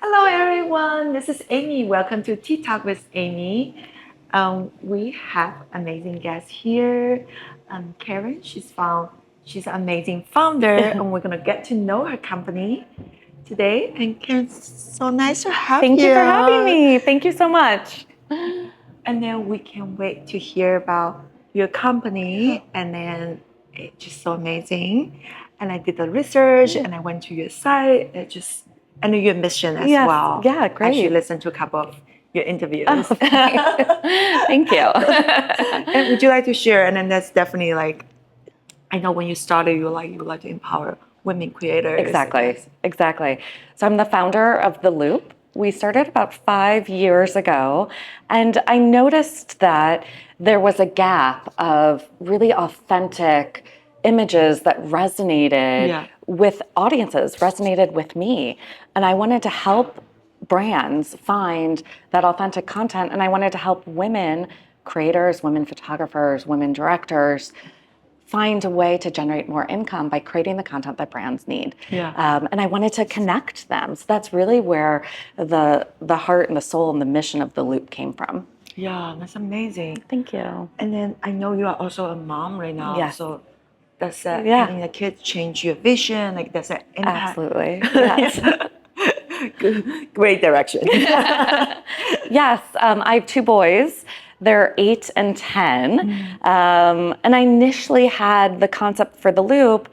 Hello, everyone. This is Amy. Welcome to Tea Talk with Amy. We have amazing guests here. Keren, she's an amazing founder, and we're gonna get to know her company today. And Karen, so nice to have you. Thank you for having me. Thank you so much. And then we can wait to hear about your company, and then it's just so amazing. And I did the research, and I went to your site. And your mission as Yes. well. Yeah, great. Actually, listened to a couple of your interviews. Oh, thank you. And would you like to share? And then that's definitely like, I know when you started, you would like to empower women creators. Exactly. So I'm the founder of The Luupe. We started about 5 years ago, and I noticed that there was a gap of really authentic images that resonated with audiences, resonated with me. And I wanted to help brands find that authentic content, and I wanted to help women creators, women photographers, women directors find a way to generate more income by creating the content that brands need. And I wanted to connect them. So that's really where the heart and the soul and the mission of The Luupe came from. Yeah, that's amazing. Thank you. And then I know you are also a mom right now. Yes. So does that having a kid change your vision? Like, does that impact? Absolutely. Yes. Great direction. Yes. I have 2 boys. They're 8 and 10. And I initially had the concept for The Luupe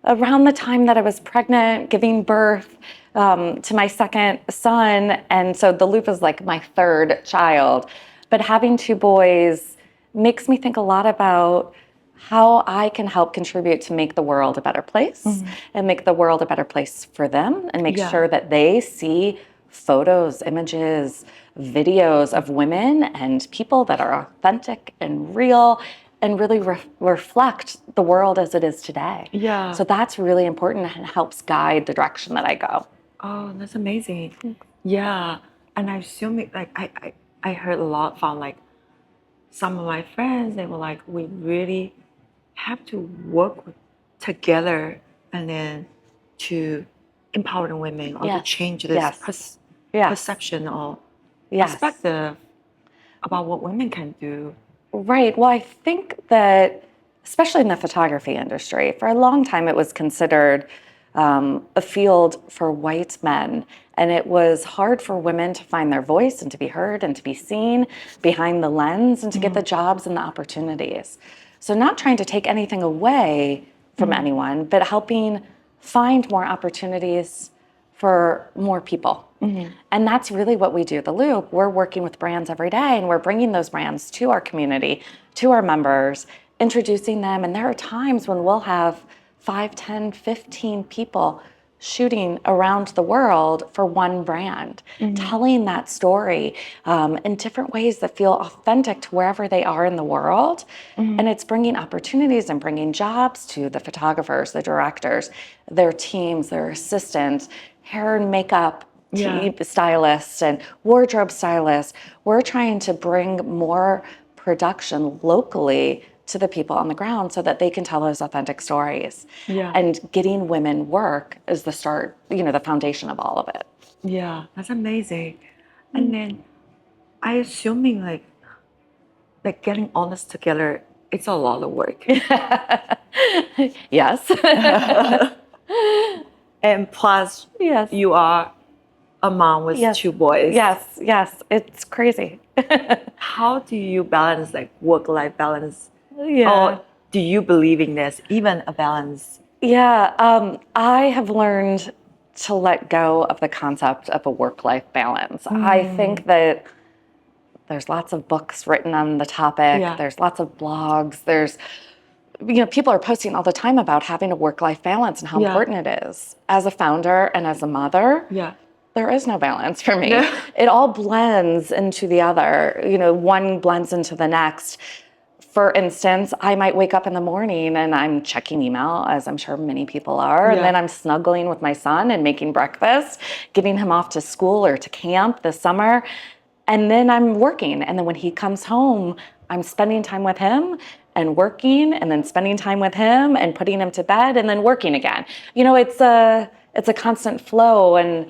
around the time that I was pregnant, giving birth to my second son. And so The Luupe is like my 3rd child. But having 2 boys makes me think a lot about how I can help contribute to make the world a better place and make the world a better place for them and make sure that they see photos, images, videos of women and people that are authentic and real and really reflect the world as it is today. Yeah. So that's really important and helps guide the direction that I go. Oh, that's amazing. Yeah. And I assume I heard a lot from like some of my friends, they were like, we really have to work together and then to empower the women or to change this perception or perspective about what women can do. Right. Well, I think that, especially in the photography industry, for a long time it was considered a field for white men. And it was hard for women to find their voice and to be heard and to be seen behind the lens and to get the jobs and the opportunities. So not trying to take anything away from anyone, but helping find more opportunities for more people. And that's really what we do at The Luupe. We're working with brands every day, and we're bringing those brands to our community, to our members, introducing them. And there are times when we'll have 5, 10, 15 people shooting around the world for one brand, telling that story in different ways that feel authentic to wherever they are in the world. And it's bringing opportunities and bringing jobs to the photographers, the directors, their teams, their assistants, hair and makeup stylists and wardrobe stylists. We're trying to bring more production locally to the people on the ground so that they can tell those authentic stories. And getting women work is the start, the foundation of all of it. Yeah, that's amazing. And then I assuming like getting all this together, it's a lot of work. Yes. And plus, you are a mom with 2 boys. Yes, it's crazy. How do you balance like work-life balance? Or do you believe in this, even a balance? I have learned to let go of the concept of a work-life balance. I think that there's lots of books written on the topic. There's lots of blogs. There's, people are posting all the time about having a work-life balance and how important it is. As a founder and as a mother, there is no balance for me. It all blends into the other. One blends into the next. For instance, I might wake up in the morning and I'm checking email, as I'm sure many people are, and then I'm snuggling with my son and making breakfast, getting him off to school or to camp this summer, and then I'm working. And then when he comes home, I'm spending time with him and working, and then spending time with him and putting him to bed and then working again. It's a constant flow, and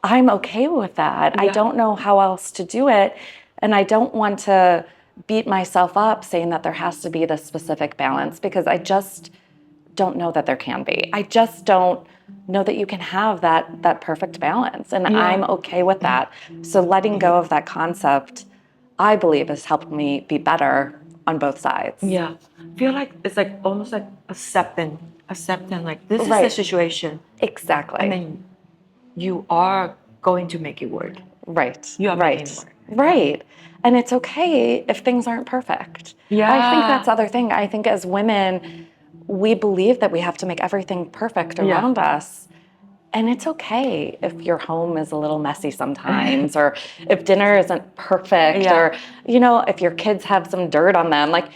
I'm okay with that. I Yeah. don't know how else to do it. And I don't want to beat myself up saying that there has to be this specific balance because I just don't know that there can be. I just don't know that you can have that perfect balance. And Yeah. I'm okay with that. So letting go of that concept, I believe, has helped me be better on both sides. Yeah. Feel like it's like almost like accepting like this is the Right. situation. Exactly. And then you are going to make it work. Right. You are making it Right. work. Right. And it's okay if things aren't perfect. Yeah. I think that's the other thing. I think as women, we believe that we have to make everything perfect around us. And it's okay if your home is a little messy sometimes, or if dinner isn't perfect, Yeah. or, if your kids have some dirt on them. Like,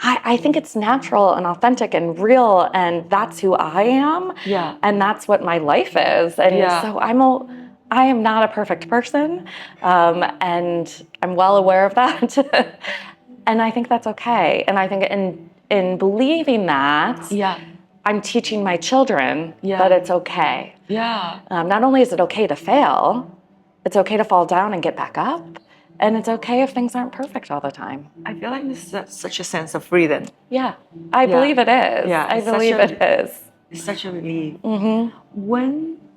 I think it's natural and authentic and real, and that's who I am. Yeah. And that's what my life is. And Yeah. so I am not a perfect person, and I'm well aware of that. And I think that's okay. And I think in believing that, Yeah. I'm teaching my children Yeah. that it's okay. Yeah. Not only is it okay to fail, it's okay to fall down and get back up. And it's okay if things aren't perfect all the time. I feel like this is such a sense of freedom. Yeah, I believe it is. Yeah, I it's such believe it is. It's such a relief. Mm-hmm.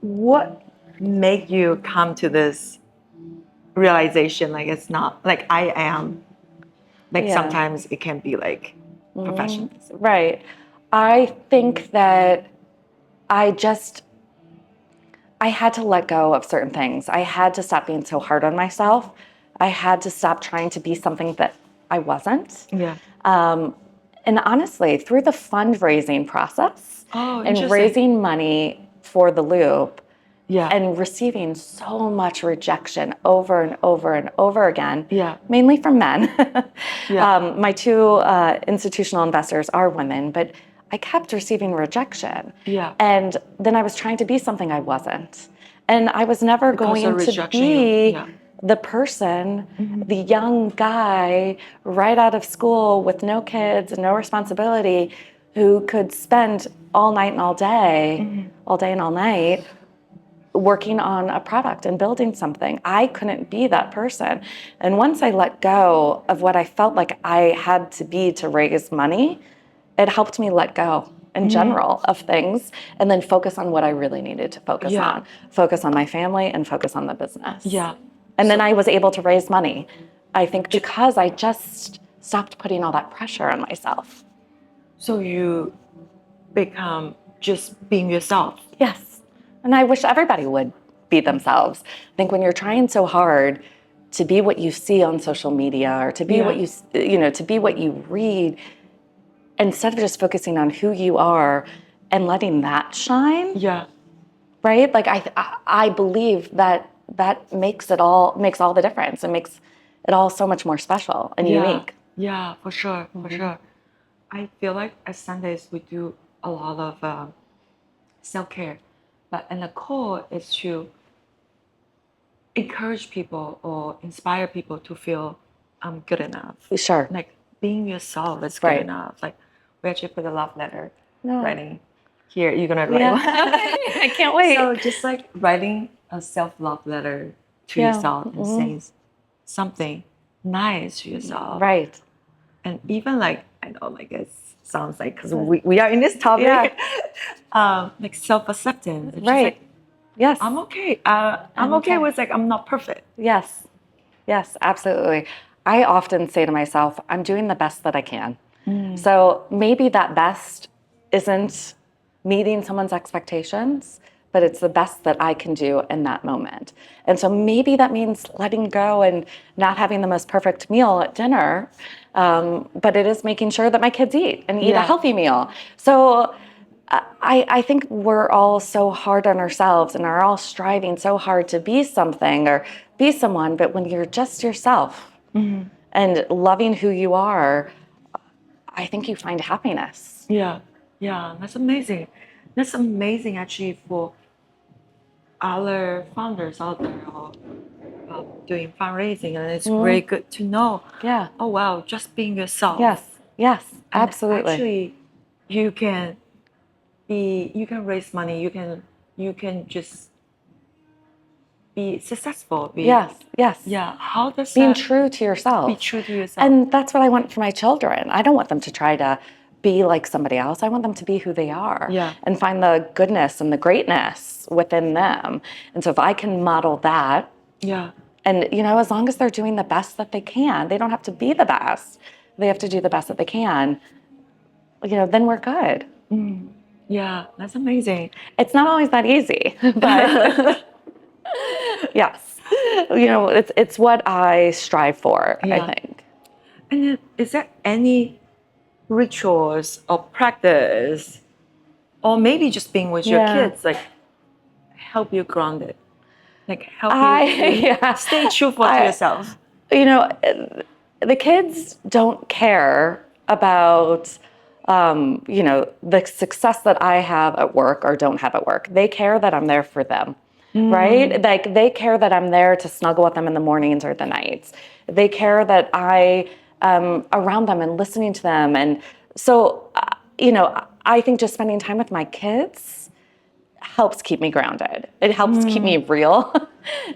What made you come to this realization? Like it's not like I am. Like Yeah. sometimes it can be like professional. Right. I think that I just I had to let go of certain things. I had to stop being so hard on myself. I had to stop trying to be something that I wasn't. Yeah. And honestly, through the fundraising process Oh, and interesting. raising money for the Loop Yeah. and receiving so much rejection over and over and over again, Yeah. mainly from men. Yeah. My two institutional investors are women, but I kept receiving rejection. Yeah. And then I was trying to be something I wasn't. And I was never Because of going to rejection, be yeah. the person, the young guy right out of school with no kids and no responsibility who could spend all night and all day and all night working on a product and building something. I couldn't be that person. And once I let go of what I felt like I had to be to raise money, it helped me let go in general of things and then focus on what I really needed to focus Yeah. on. Focus on my family and focus on the business. Yeah. And then So- I was able to raise money. I think because I just stopped putting all that pressure on myself. So you become just being yourself. Yes. And I wish everybody would be themselves. I think when you're trying so hard to be what you see on social media or to be what to be what you read, instead of just focusing on who you are and letting that shine, Yeah. right? Like I believe that makes all the difference and makes it all so much more special and unique. Yeah, for sure, for sure. I feel like at Sundays we do a lot of self-care, but and the core is to encourage people or inspire people to feel I'm good enough. Sure. Like being yourself is good Right. enough. Like we actually put a love letter No. writing here. You're gonna write Yeah. one. I can't wait. So just like writing a self-love letter to Yeah. yourself and saying something nice to yourself. Right. And even like I know like it sounds like because we are in this topic, like self-acceptance. It's just Right. like Yes. I'm okay. I'm okay with like I'm not perfect. Yes. Yes, absolutely. I often say to myself, I'm doing the best that I can. So maybe that best isn't meeting someone's expectations, but it's the best that I can do in that moment. And so maybe that means letting go and not having the most perfect meal at dinner, but it is making sure that my kids eat and eat a Yeah. healthy meal. So I think we're all so hard on ourselves and are all striving so hard to be something or be someone, but when you're just yourself and loving who you are, I think you find happiness. Yeah, yeah, that's amazing. That's amazing actually for other founders out there or doing fundraising, and it's really good to know. Yeah. Oh wow, just being yourself. Yes, And absolutely. actually, you can you can raise money. You can just be successful. Yes, yes. Yeah. How does Being that true to yourself. be true to yourself? And that's what I want for my children. I don't want them to try to be like somebody else. I want them to be who they are and find the goodness and the greatness within them. And so if I can model that, and as long as they're doing the best that they can, they don't have to be the best. They have to do the best that they can. Then we're good. Yeah, that's amazing. It's not always that easy, but yes, it's what I strive for, I think. And then, is there any rituals or practice, or maybe just being with your kids, like help you grounded, like help you stay truthful to yourself? The kids don't care about the success that I have at work or don't have at work. They care that I'm there for them, right? Like they care that I'm there to snuggle with them in the mornings or the nights. They care that I am around them and listening to them. And so, I think just spending time with my kids helps keep me grounded. It helps keep me real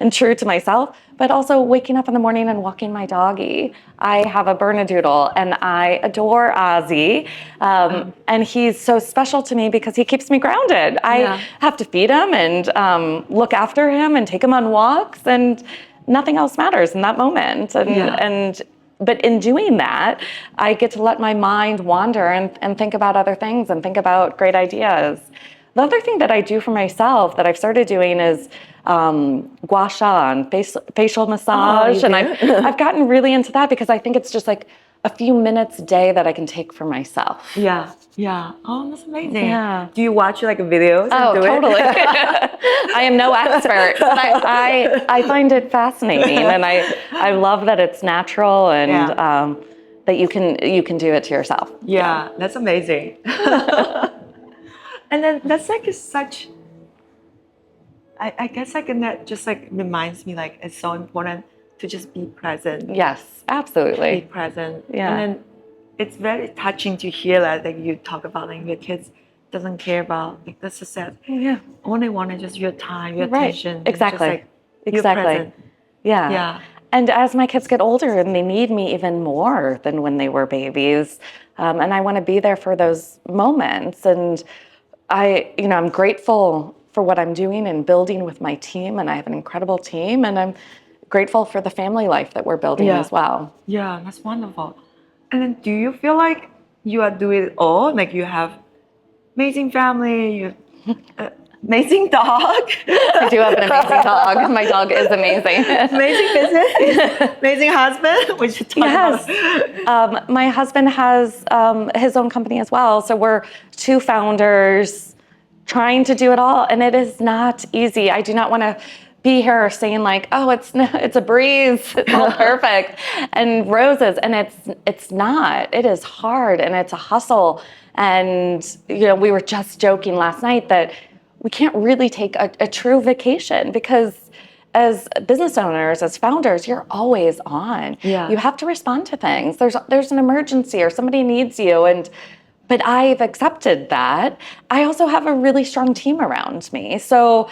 and true to myself, but also waking up in the morning and walking my doggy. I have a Bernedoodle and I adore Ozzy. And he's so special to me because he keeps me grounded. I have to feed him and look after him and take him on walks, and nothing else matters in that moment. But in doing that, I get to let my mind wander and think about other things and think about great ideas. The other thing that I do for myself that I've started doing is gua sha and facial massage. And I've gotten really into that because I think it's just like a few minutes a day that I can take for myself. Yeah. Oh, that's amazing. Yeah. Do you watch like videos? Oh, totally. I am no expert, but I find it fascinating, and I love that it's natural and that you can do it to yourself. Yeah, that's amazing. And then that's like such, I guess like, and that just like reminds me like it's so important to just be present. Yes, absolutely. Be present. Yeah. And then it's very touching to hear that like you talk about like your kids doesn't care about like the success. Yeah. All they want is just your time, your attention. Exactly. Just, like, exactly. Present. Yeah. And as my kids get older and they need me even more than when they were babies, and I want to be there for those moments. And I'm grateful for what I'm doing and building with my team, and I have an incredible team, and I'm grateful for the family life that we're building as well. Yeah, that's wonderful. And then do you feel like you are doing it all? Like you have amazing family, you amazing dog. I do have an amazing dog. My dog is amazing. Amazing business, amazing husband, which you talk about. My husband has his own company as well. So we're two founders trying to do it all, and it is not easy. I do not want to be here saying like, oh, it's a breeze, it's all perfect and roses, and it's not. It is hard and it's a hustle. And we were just joking last night that we can't really take a true vacation because as business owners, as founders, you're always on. Yeah. You have to respond to things. There's an emergency or somebody needs you, but I've accepted that. I also have a really strong team around me. So,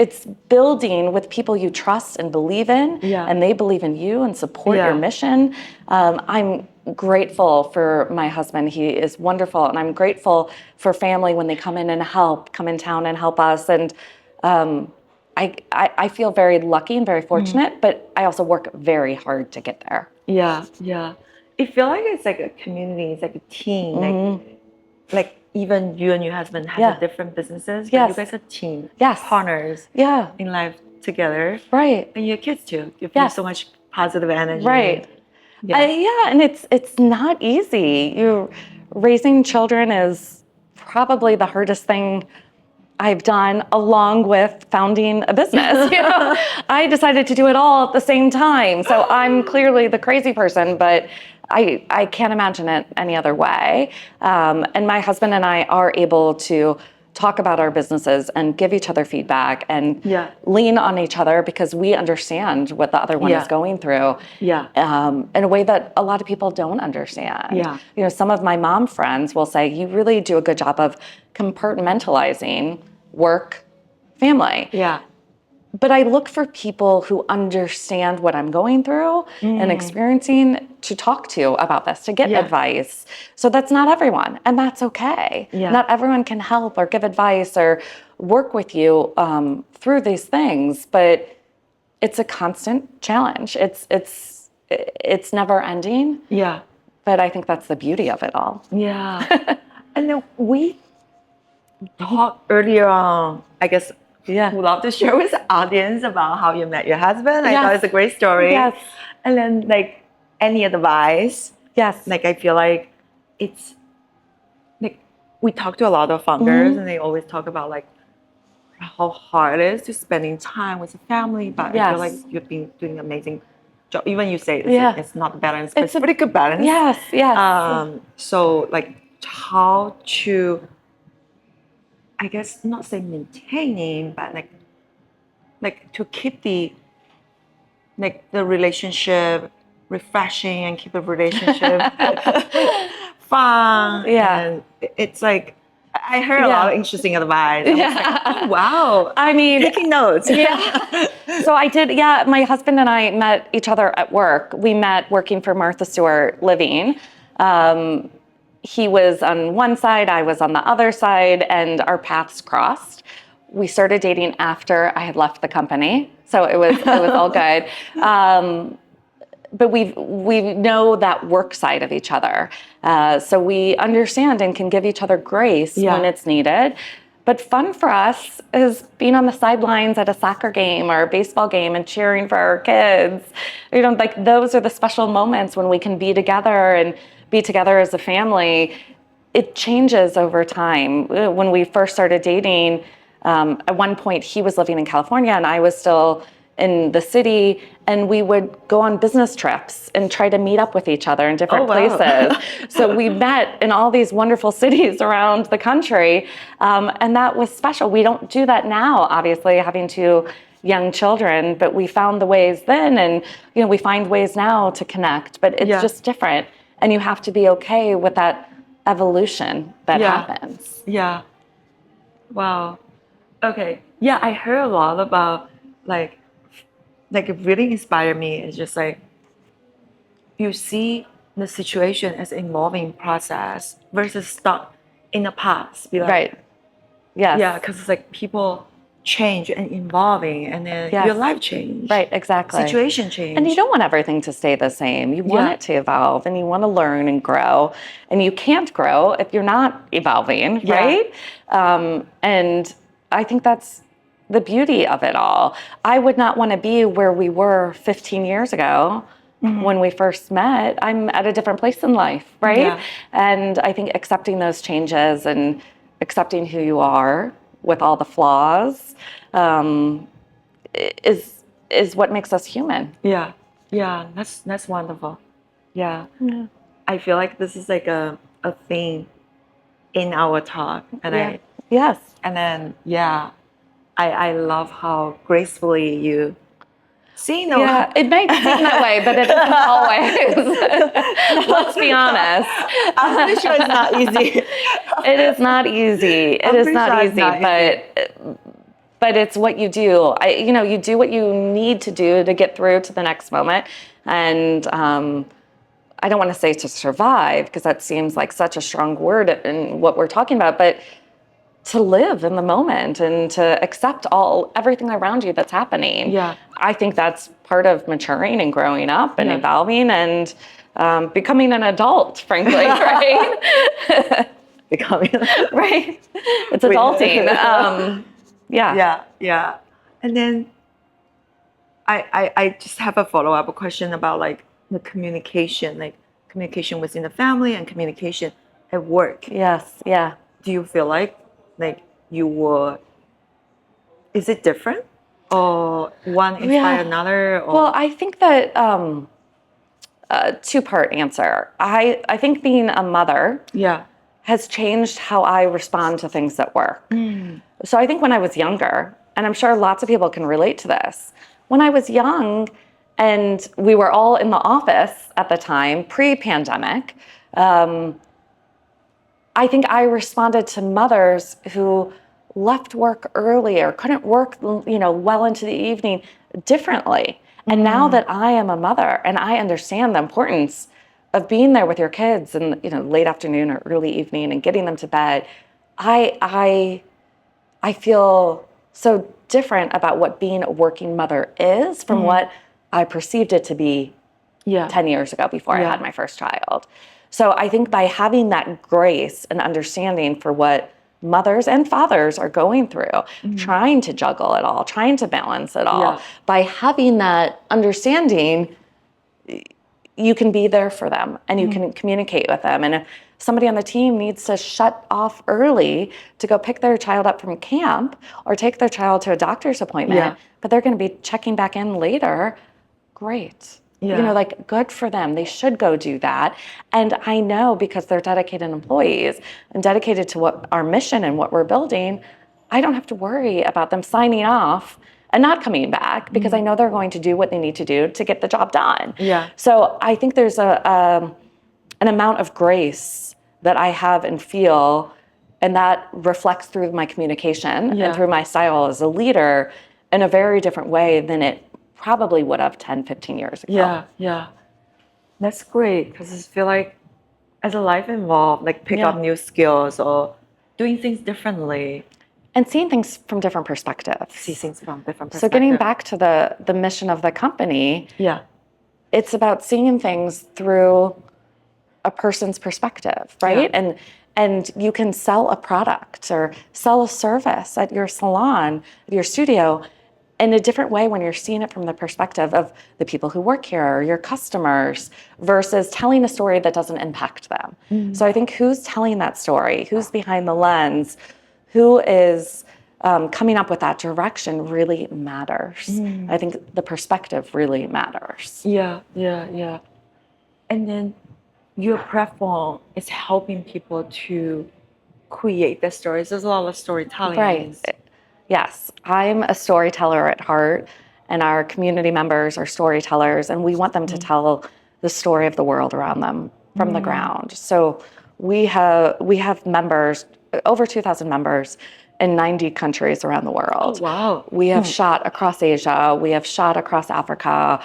it's building with people you trust and believe in, and they believe in you and support your mission. I'm grateful for my husband. He is wonderful, and I'm grateful for family when they come in town and help us. And I feel very lucky and very fortunate, but I also work very hard to get there. Yeah. It feels like it's like a community, it's like a team, like even you and your husband have different businesses, but you guys are a team, partners in life together. Right. And your kids too. You feel so much positive energy. Right. And it's not easy. Raising children is probably the hardest thing I've done, along with founding a business. I decided to do it all at the same time. So I'm clearly the crazy person, but I can't imagine it any other way. And my husband and I are able to talk about our businesses and give each other feedback and lean on each other because we understand what the other one is going through in a way that a lot of people don't understand. Some of my mom friends will say, you really do a good job of compartmentalizing work, family. but I look for people who understand what I'm going through and experiencing to talk to about this, to get advice. So that's not everyone, and that's okay. Yeah. Not everyone can help or give advice or work with you through these things, but it's a constant challenge. It's never ending. Yeah. But I think that's the beauty of it all. Yeah. And then we talked earlier on, I guess, Yeah. would love to share with the audience about how you met your husband. I thought it's a great story. Yes. And then, like, any advice? Yes. Like, I feel like it's like we talk to a lot of founders, and they always talk about like how hard it is to spending time with the family. But I feel like you've been doing an amazing job. Even you say it's not a balance, but it's a pretty good balance. Yes. Yes. So like how to, I guess, not say maintaining, but like to keep the relationship refreshing and keep the relationship fun. Yeah. And it's like I heard a lot of interesting advice. I was like, oh, wow. I mean, taking notes. Yeah. So I did. Yeah. My husband and I met each other at work. We met working for Martha Stewart Living. He was on one side, I was on the other side, and our paths crossed. We started dating after I had left the company, so it was all good. But we know that work side of each other, so we understand and can give each other grace when it's needed. But fun for us is being on the sidelines at a soccer game or a baseball game and cheering for our kids. You know, like those are the special moments when we can be together and be together as a family. It changes over time. When we first started dating, at one point he was living in California and I was still in the city, and we would go on business trips and try to meet up with each other in different places. So we met in all these wonderful cities around the country, and that was special. We don't do that now, obviously, having two young children, but we found the ways then, and we find ways now to connect, but it's just different, and you have to be okay with that evolution that happens. Yeah. Wow. Okay. Yeah, I heard a lot about like it really inspired me. It's just like you see the situation as an evolving process versus stuck in the past. Be like, Right. Yes. Yeah, because it's like people change and evolving, and then your life change. Right, exactly. Situation change. And you don't want everything to stay the same. You want it to evolve, and you want to learn and grow. And you can't grow if you're not evolving, right? And I think that's the beauty of it all. I would not want to be where we were 15 years ago when we first met. I'm at a different place in life, right? Yeah. And I think accepting those changes and accepting who you are with all the flaws is what makes us human. Yeah, that's wonderful. Yeah. I feel like this is like a theme in our talk, and and then I love how gracefully you see. Yeah, it might seem that way, but it isn't always. Let's be honest. I'm pretty sure it's not easy. It is not easy. It is not easy, but it's what you do. You do what you need to do to get through to the next moment. And I don't want to say to survive, because that seems like such a strong word in what we're talking about, but to live in the moment and to accept everything around you that's happening. Yeah. I think that's part of maturing and growing up and evolving and becoming an adult, frankly, right? Becoming right. It's adulting. Yeah. And then I just have a follow-up question about like the communication, like communication within the family and communication at work. Yes. Yeah. Do you feel like you were, is it different, or one inspire another? Or? Well, I think that two-part answer. I think being a mother has changed how I respond to things at work. So I think when I was younger, and I'm sure lots of people can relate to this, when I was young and we were all in the office at the time, pre-pandemic, I think I responded to mothers who left work early or couldn't work, well into the evening differently. And now that I am a mother and I understand the importance of being there with your kids in, late afternoon or early evening and getting them to bed, I feel so different about what being a working mother is from what I perceived it to be 10 years ago before I had my first child. So I think by having that grace and understanding for what mothers and fathers are going through, trying to juggle it all, trying to balance it all, by having that understanding, you can be there for them and you can communicate with them. And if somebody on the team needs to shut off early to go pick their child up from camp or take their child to a doctor's appointment, but they're going to be checking back in later, great. Good for them. They should go do that. And I know because they're dedicated employees and dedicated to what our mission and what we're building, I don't have to worry about them signing off and not coming back because I know they're going to do what they need to do to get the job done. So I think there's an amount of grace that I have and feel, and that reflects through my communication and through my style as a leader in a very different way than it probably would have 10, 15 years ago. That's great because I feel like as a life involved, like pick up new skills or doing things differently. And seeing things from different perspectives. See things from different perspectives. So getting back to the mission of the company, it's about seeing things through a person's perspective, right? And you can sell a product or sell a service at your salon, at your studio, in a different way when you're seeing it from the perspective of the people who work here or your customers versus telling a story that doesn't impact them. So I think who's telling that story, who's behind the lens, who is coming up with that direction really matters. I think the perspective really matters. And then your platform is helping people to create their stories. There's a lot of storytelling. Right. Yes, I'm a storyteller at heart, and our community members are storytellers, and we want them to tell the story of the world around them from the ground. So we have members, over 2,000 members in 90 countries around the world. Oh, wow. We have shot across Asia. We have shot across Africa.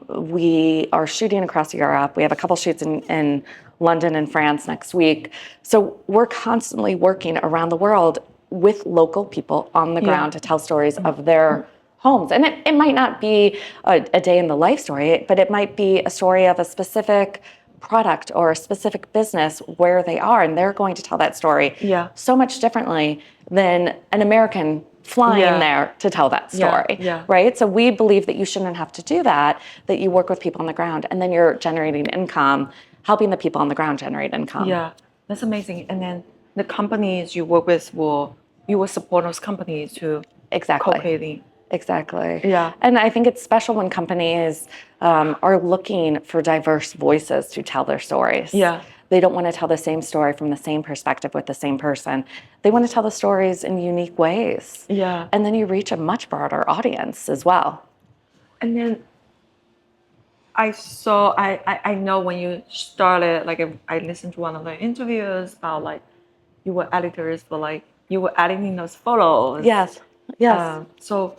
We are shooting across Europe. We have a couple shoots in London and France next week. So we're constantly working around the world with local people on the ground to tell stories of their homes. And it might not be a day in the life story, but it might be a story of a specific product or a specific business where they are, and they're going to tell that story so much differently than an American flying there to tell that story, right? So we believe that you shouldn't have to do that, that you work with people on the ground, and then you're generating income, helping the people on the ground generate income. Yeah, that's amazing. And then the companies you work with you will support those companies to co-creating. Exactly. Yeah. And I think it's special when companies are looking for diverse voices to tell their stories. Yeah. They don't want to tell the same story from the same perspective with the same person. They want to tell the stories in unique ways. Yeah. And then you reach a much broader audience as well. And then I know when you started, like I listened to one of the interviews about like you were editors for like, you were editing those photos. Yes. So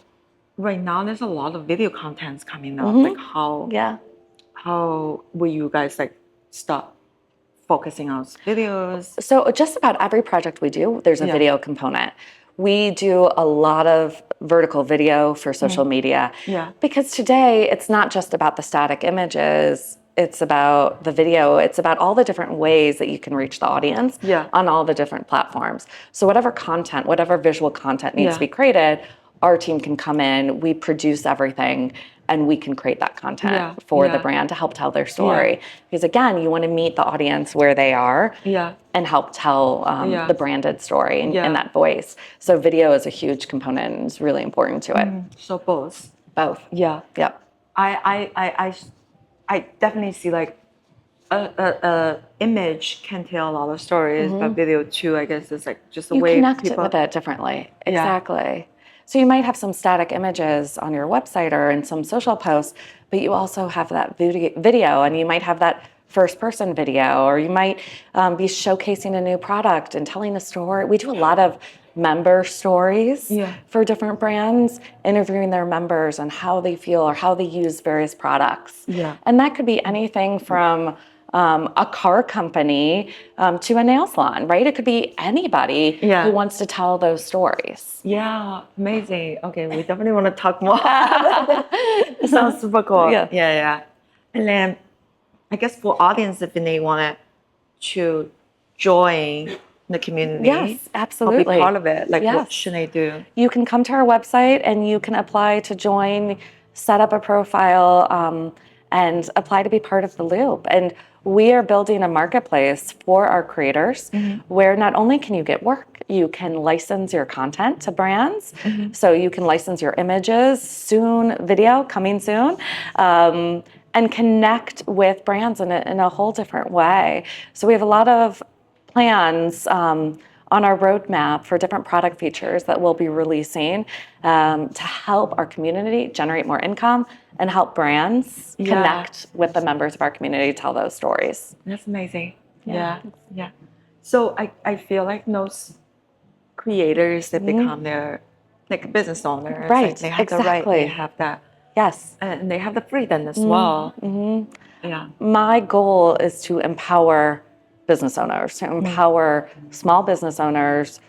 right now there's a lot of video contents coming up. Like how will you guys like start focusing on videos? So just about every project we do, there's a video component. We do a lot of vertical video for social media. Because today it's not just about the static images. It's about the video. It's about all the different ways that you can reach the audience on all the different platforms. So whatever content, whatever visual content needs to be created, our team can come in, we produce everything, and we can create that content for the brand to help tell their story. Because again, you want to meet the audience where they are and help tell the branded story in that voice. So video is a huge component and is really important to it. So both. Both. Yeah. Yep. I definitely see like a image can tell a lot of stories, but video too, I guess, is like just the way connect people with it differently. Exactly. So you might have some static images on your website or in some social posts, but you also have that video, and you might have that first-person video, or you might be showcasing a new product and telling a story. We do a lot of member stories Yeah. for different brands, interviewing their members and how they feel or how they use various products. Yeah. And that could be anything from a car company to a nail salon, right? It could be anybody who wants to tell those stories. Yeah, amazing. Okay, we definitely want to talk more. It sounds super cool. Yeah. And then I guess for audience, if they want to join the community, Yes, absolutely. or be part of it, like what should they do? You can come to our website and you can apply to join, set up a profile, and apply to be part of The Loop. And we are building a marketplace for our creators where not only can you get work, you can license your content to brands. So you can license your images, soon video coming soon, and connect with brands in a whole different way. So we have a lot of plans on our roadmap for different product features that we'll be releasing to help our community generate more income and help brands connect with the members of our community, tell those stories. That's amazing. Yeah. So I feel like those creators, they become their like business owners. Right, Like they have the right, they have that. Yes. And they have the freedom as well. Yeah. My goal is to empower business owners, to empower small business owners,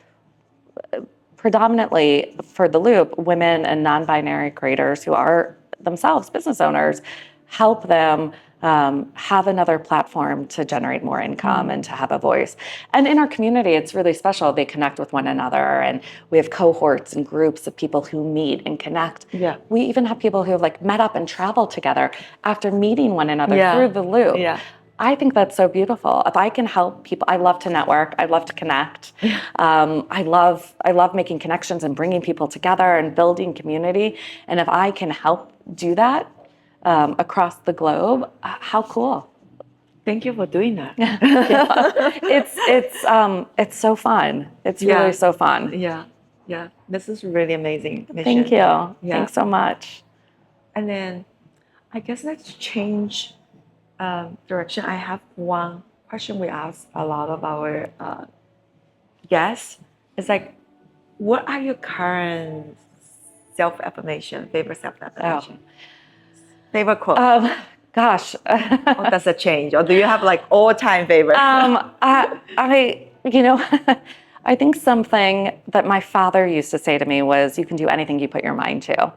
predominantly for The Loop, women and non-binary creators who are themselves business owners, help them have another platform to generate more income and to have a voice. And in our community, it's really special. They connect with one another, and we have cohorts and groups of people who meet and connect. Yeah. We even have people who have like met up and traveled together after meeting one another through The Loop. Yeah. I think that's so beautiful. If I can help people, I love to network. I love to connect. I love making connections and bringing people together and building community. And if I can help do that across the globe, how cool! Thank you for doing that. It's so fun. It's really so fun. Yeah. This is really amazing mission. Thank you. Thanks so much. And then I guess let's change direction. I have one question we ask a lot of our guests. It's like, what are your current self-affirmation, favorite self-affirmation? Favorite quote? Gosh. Or does it change? Or do you have like all-time favorite? I think something that my father used to say to me was, you can do anything you put your mind to.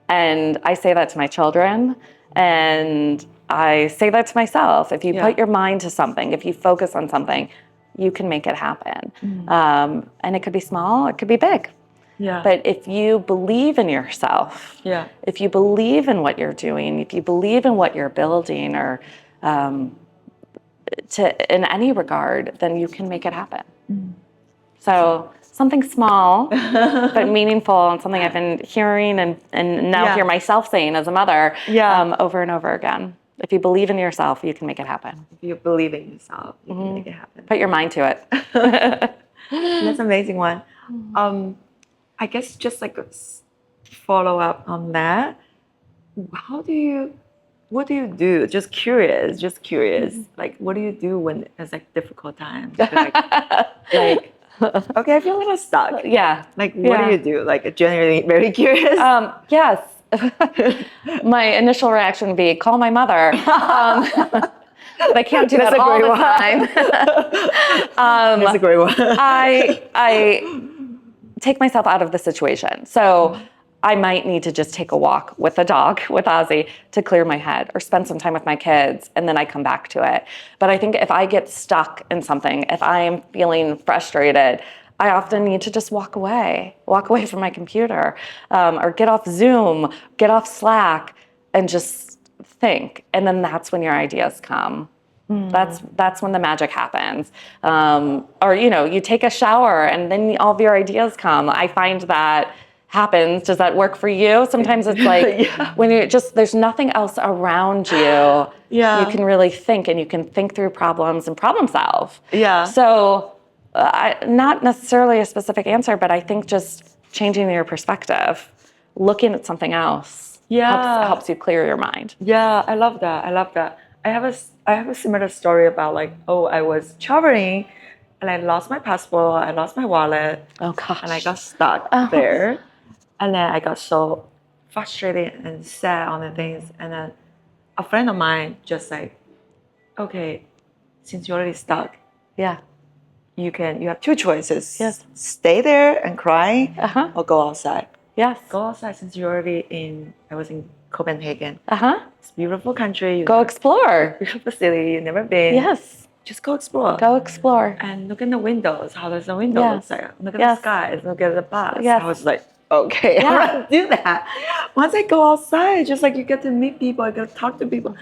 And I say that to my children, and I say that to myself. If you put your mind to something, if you focus on something, you can make it happen. And it could be small, it could be big. But if you believe in yourself, if you believe in what you're doing, if you believe in what you're building, or in any regard, then you can make it happen. So something small but meaningful, and something I've been hearing and now hear myself saying as a mother over and over again. If you believe in yourself, you can make it happen. If you believe in yourself, you can make it happen. Put your mind to it. That's an amazing one. I guess just like a follow up on that, what do you do? Just curious. Like, what do you do when it's like difficult times? Like, okay, I feel a little stuck. Like, what do you do? Like, generally very curious. Yes. My initial reaction would be, call my mother. But I can't do that all the time. That's a great one. I take myself out of the situation. So I might need to just take a walk with the dog, with Ozzy, to clear my head, or spend some time with my kids, and then I come back to it. But I think if I get stuck in something, if I am feeling frustrated, I often need to just walk away from my computer, or get off Zoom, get off Slack, and just think. And then that's when your ideas come. That's when the magic happens. Or, you take a shower and then all of your ideas come. I find that happens. Does that work for you? Sometimes it's like when there's nothing else around you, you can really think, and you can think through problems and problem solve. So not necessarily a specific answer, but I think just changing your perspective, looking at something else helps you clear your mind. I love that. I have a similar story about like, I was traveling and I lost my passport, I lost my wallet, Oh gosh. and I got stuck there. And then I got so frustrated and sad on the things. And then a friend of mine just like, okay, since you're already stuck, Yeah. you have two choices. Yes. Stay there and cry, Uh-huh. or go outside. Yes. Go outside since you're already I was in Copenhagen. Uh-huh. It's a beautiful country. Go explore. Beautiful city. You've never been. Yes. Just go explore. Go explore. And look in the windows. How does the window Yes. look like? Look at Yes. the skies. Look at the bus. Yes. I was like, okay, Yeah. I'm gonna do that. Once I go outside, just like you get to meet people, I get to talk to people.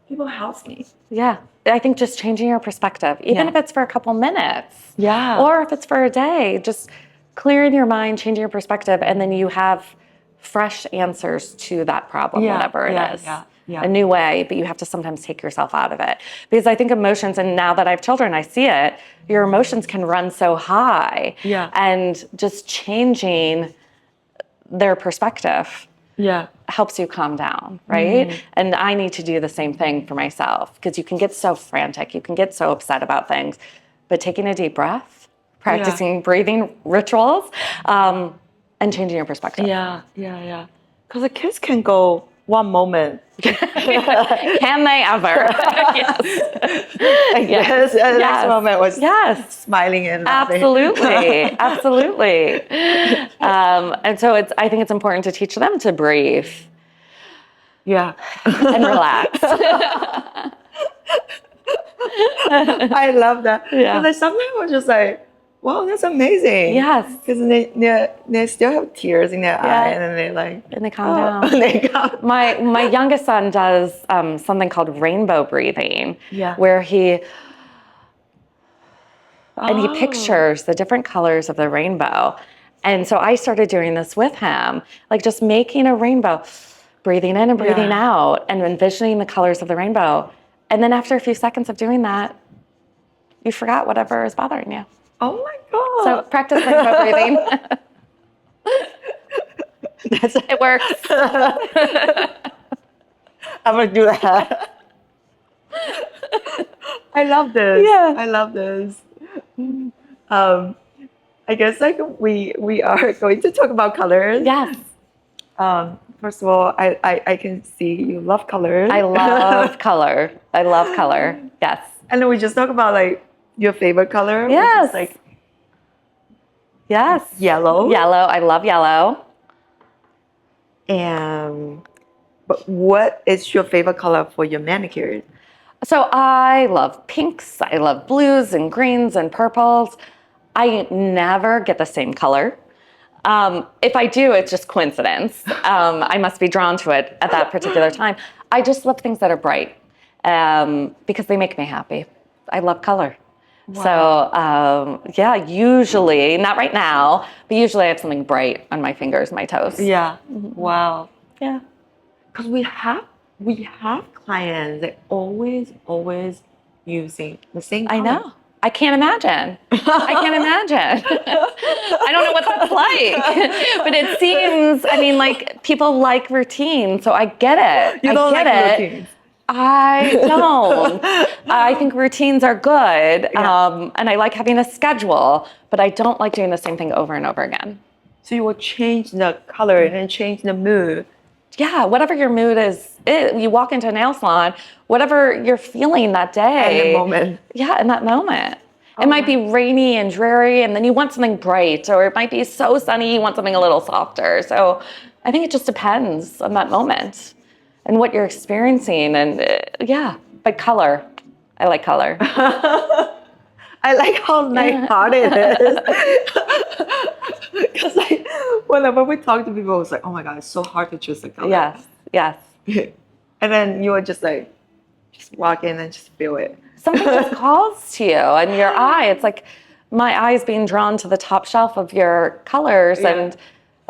People helps me. Yeah. I think just changing your perspective, even if it's for a couple minutes. Yeah. Or if it's for a day, just clearing your mind, changing your perspective, and then you have fresh answers to that problem, whatever it is. Yeah. A new way, but you have to sometimes take yourself out of it. Because I think emotions, and now that I have children, I see it, your emotions can run so high. Yeah. And just changing their perspective helps you calm down, right? And I need to do the same thing for myself, because you can get so frantic, you can get so upset about things, but taking a deep breath, practicing breathing rituals, and changing your perspective. Yeah. Because the kids can go one moment. Can they ever? Yes. The next moment was smiling and laughing. Absolutely. And so I think it's important to teach them to breathe. Yeah. And relax. I love that. Yeah. But sometimes I'm just like, wow, that's amazing. Yes. Because they still have tears in their eye, and then they like, and they calm down. They calm. My youngest son does something called rainbow breathing, where he pictures the different colors of the rainbow. And so I started doing this with him, like just making a rainbow, breathing in and breathing out, and envisioning the colors of the rainbow. And then after a few seconds of doing that, you forgot whatever is bothering you. Oh my God. So practice rainbow breathing. It works. I'm going to do that. I love this. Yeah. I love this. I guess like we are going to talk about colors. Yes. First of all, I can see you love colors. I love color. Yes. And then we just talk about like your favorite color. Yes. Which is like yes. Yellow. I love yellow. But what is your favorite color for your manicure? So I love pinks. I love blues and greens and purples. I never get the same color. If I do, it's just coincidence. I must be drawn to it at that particular time. I just love things that are bright because they make me happy. I love color. Wow. So, usually, not right now, but usually I have something bright on my fingers, my toes. Yeah. Mm-hmm. Wow. Yeah. Because we have clients that always using the same color. I know. I can't imagine. I don't know what that's like. But it seems, like people like routine, so I get it. You don't like routines. I don't. I think routines are good, and I like having a schedule, but I don't like doing the same thing over and over again. So you will change the color and then change the mood. Yeah, whatever your mood is, you walk into a nail salon, whatever you're feeling that day. In the moment. Yeah, in that moment. It might be rainy and dreary, and then you want something bright, or it might be so sunny, you want something a little softer. So I think it just depends on that moment and what you're experiencing. And but color. I like color. I like how lighthearted it is. Because whenever we talk to people, it's like, oh my God, it's so hard to choose a color. Yes. And then you would just walk in and just feel it. Something just calls to you and your eye. It's like my eye is being drawn to the top shelf of your colors, and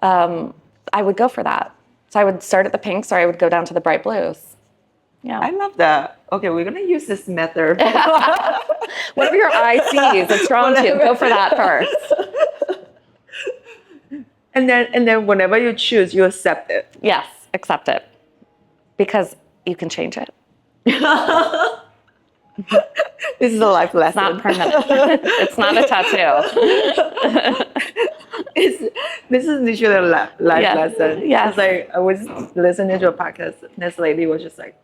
I would go for that. So I would start at the pinks, or I would go down to the bright blues. Yeah, I love that. Okay, we're gonna use this method. Whatever your eye sees, it's drawn to. Go for that first. And then whenever you choose, you accept it. Yes, accept it, because you can change it. This is a life It's lesson. not permanent. It's not a tattoo. This is literally a life Yeah. lesson. Yes. Because I was listening to a podcast. This lady was just like,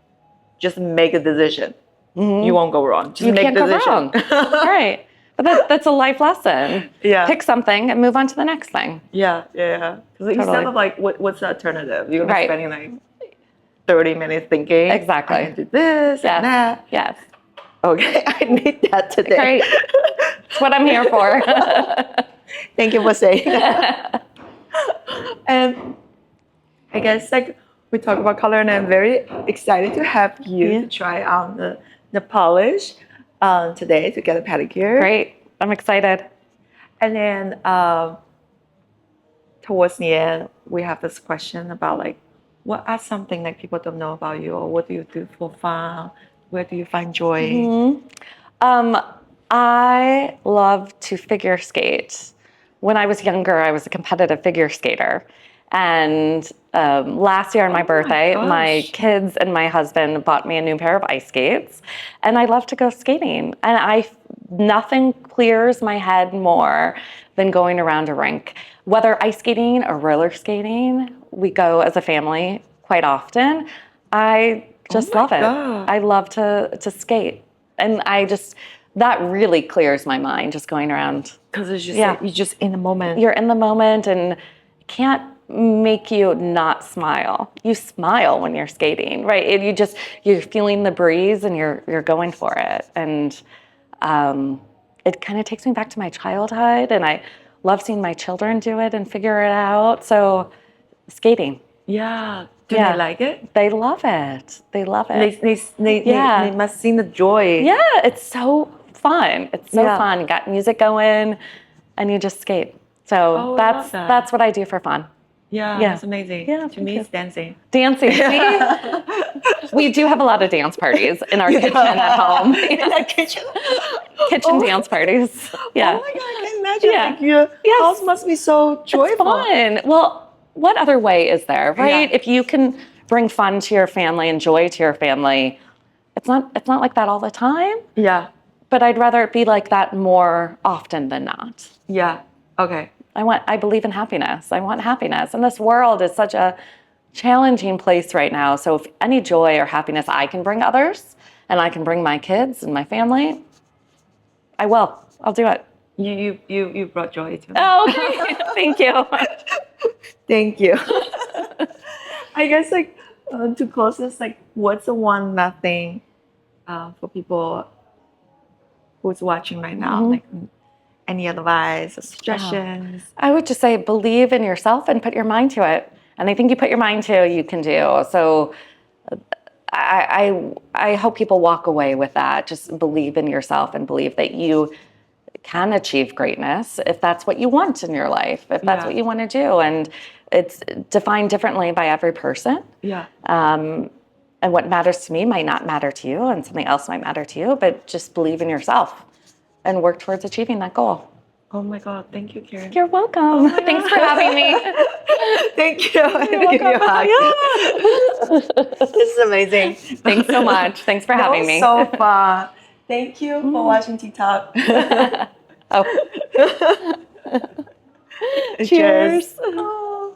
just make a decision. You won't go wrong. Just You make can't a go decision. wrong. Right. But that's a life lesson. Yeah. Pick something and move on to the next thing. Yeah. Because instead Totally. of like, what's the alternative? You're gonna Right. spending like 30 minutes thinking. Exactly. I can do this Yes. and that. Yes. Okay, I need that today. Great. That's what I'm here for. Thank you for saying that. And I guess like we talk about color, and I'm very excited to have you to try on the polish today to get a pedicure. Great. I'm excited. And then towards the end, we have this question about like, what are something that people don't know about you, or what do you do for fun? Where do you find joy? I love to figure skate. When I was younger, I was a competitive figure skater. And last year on my birthday, my kids and my husband bought me a new pair of ice skates. And I love to go skating. And nothing clears my head more than going around a rink. Whether ice skating or roller skating, we go as a family quite often. I just love it. I love to skate. And that really clears my mind, just going around. Because it's just like, you're just in the moment. You're in the moment, and it can't make you not smile. You smile when you're skating, right? You're feeling the breeze and you're going for it. And it kind of takes me back to my childhood, and I love seeing my children do it and figure it out. So skating. Yeah. Do they like it? They love it. They love it. They must see the joy. Yeah, it's so fun. It's so fun. You got music going, and you just skate. So that's what I do for fun. Yeah, that's amazing. Yeah, to me, it's dancing. Dancing. See? We do have a lot of dance parties in our kitchen at home. In that kitchen? Kitchen dance parties. Yeah. Oh my God, I can imagine. Like your house must be so joyful. It's fun. Well, what other way is there, right? If you can bring fun to your family and joy to your family, it's not like that all the time. Yeah. But I'd rather it be like that more often than not. Yeah. Okay. I believe in happiness. I want happiness. And this world is such a challenging place right now. So if any joy or happiness I can bring others, and I can bring my kids and my family, I will. I'll do it. You brought joy to me. Oh, okay. Thank you. Thank you. I guess like to close this, like what's the one last thing for people who's watching right now? Like any advice or suggestions? I would just say believe in yourself and put your mind to it. And I think you put your mind to, you can do. So I hope people walk away with that. Just believe in yourself and believe that you can achieve greatness if that's what you want in your life, if that's what you want to do. And it's defined differently by every person. Yeah. And what matters to me might not matter to you, and something else might matter to you, but just believe in yourself and work towards achieving that goal. Oh my God, thank you, Keren. You're welcome. Thanks for having me. Thank you. Give you a hug. Yeah. This is amazing. Thanks so much. Thanks for having me. So fun. Thank you for watching TikTok. Oh. Cheers. Oh.